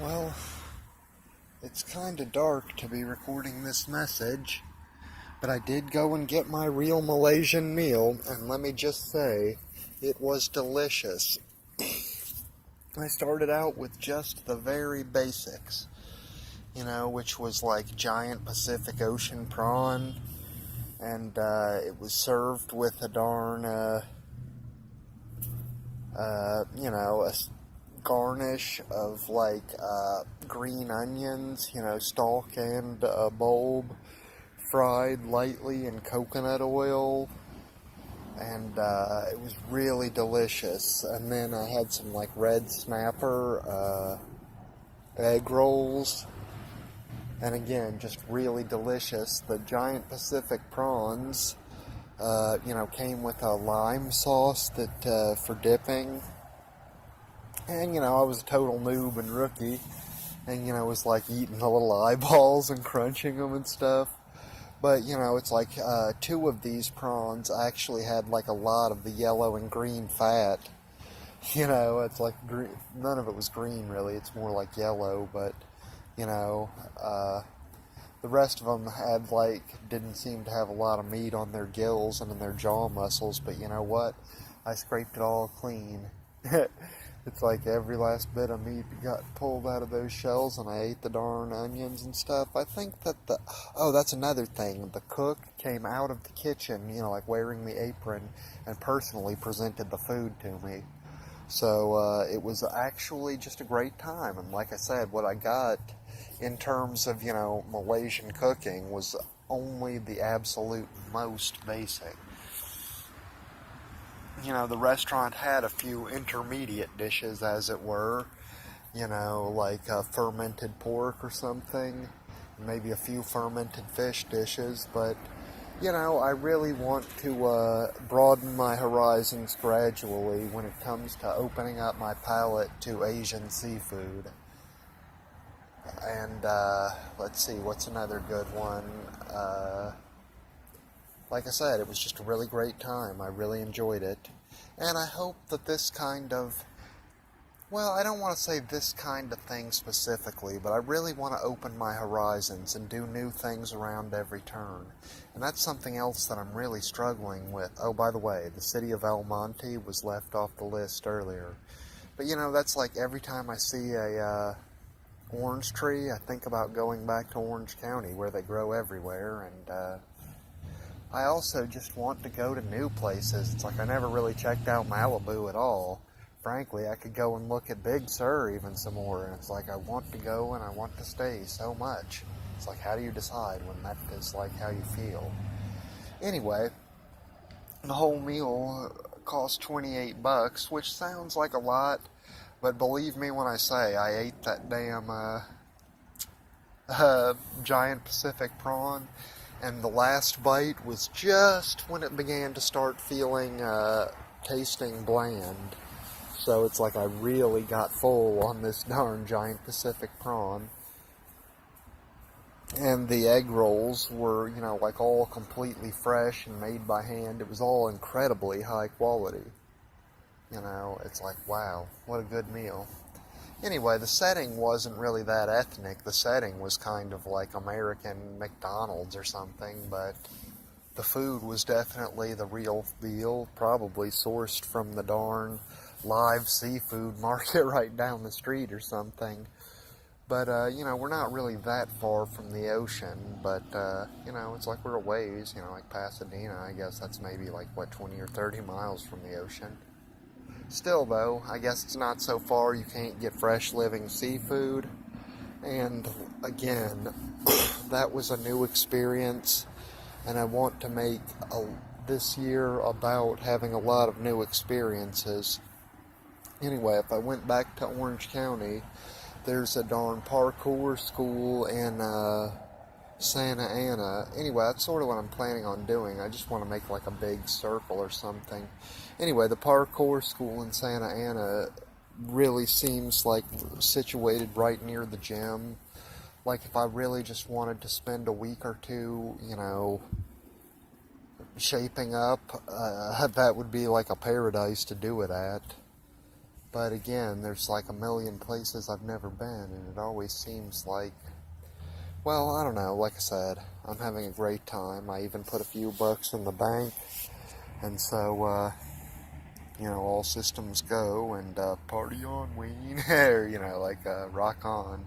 Well, it's kinda dark to be recording this message, but I did go and get my real Malaysian meal, and let me just say, it was delicious. I started out with just the very basics, which was like giant Pacific Ocean prawn, and it was served with a darn, a garnish of like green onions, stalk and bulb, fried lightly in coconut oil, and it was really delicious. And then I had some like red snapper egg rolls, and again, just really delicious. The giant Pacific prawns, came with a lime sauce that for dipping. And, I was a total noob and rookie, and, was like eating the little eyeballs and crunching them and stuff. But, it's like two of these prawns actually had like a lot of the yellow and green fat. It's like green, none of it was green really, it's more like yellow, but, the rest of them didn't seem to have a lot of meat on their gills and in their jaw muscles, but you know what? I scraped it all clean. It's like every last bit of meat got pulled out of those shells, and I ate the darn onions and stuff. I think that that's another thing. The cook came out of the kitchen, like wearing the apron, and personally presented the food to me. So it was actually just a great time. And like I said, what I got in terms of, Malaysian cooking was only the absolute most basic. The restaurant had a few intermediate dishes, as it were, like fermented pork or something, maybe a few fermented fish dishes, but, I really want to broaden my horizons gradually when it comes to opening up my palate to Asian seafood. And, let's see, what's another good one? Like I said, it was just a really great time. I really enjoyed it. And I hope that this kind of, I don't want to say this kind of thing specifically, but I really want to open my horizons and do new things around every turn. And that's something else that I'm really struggling with. Oh, by the way, the city of El Monte was left off the list earlier. But, that's like every time I see a orange tree, I think about going back to Orange County, where they grow everywhere, and, I also just want to go to new places. It's like I never really checked out Malibu at all. Frankly, I could go and look at Big Sur even some more, and it's like I want to go and I want to stay so much. It's like, how do you decide when that is like how you feel? Anyway, the whole meal cost $28, which sounds like a lot, but believe me when I say I ate that damn giant Pacific prawn, and the last bite was just when it began to start feeling, tasting bland. So it's like I really got full on this darn giant Pacific prawn. And the egg rolls were, like all completely fresh and made by hand. It was all incredibly high quality. It's like, wow, what a good meal. Anyway, the setting wasn't really that ethnic. The setting was kind of like American McDonald's or something, but the food was definitely the real deal, probably sourced from the darn live seafood market right down the street or something. But, we're not really that far from the ocean, but, it's like we're a ways, like Pasadena. I guess that's maybe like, 20 or 30 miles from the ocean. Still, though, I guess it's not so far you can't get fresh living seafood. And again, that was a new experience, and I want to make this year about having a lot of new experiences. Anyway, if I went back to Orange County, there's a darn parkour school in Santa Ana. Anyway, that's sort of what I'm planning on doing. I just want to make like a big circle or something. Anyway, the parkour school in Santa Ana really seems like situated right near the gym. Like if I really just wanted to spend a week or two, shaping up, that would be like a paradise to do it at. But again, there's like a million places I've never been, and it always seems like, well, I don't know, like I said, I'm having a great time. I even put a few bucks in the bank, and so, all systems go, and party on, Wayne, or, like rock on.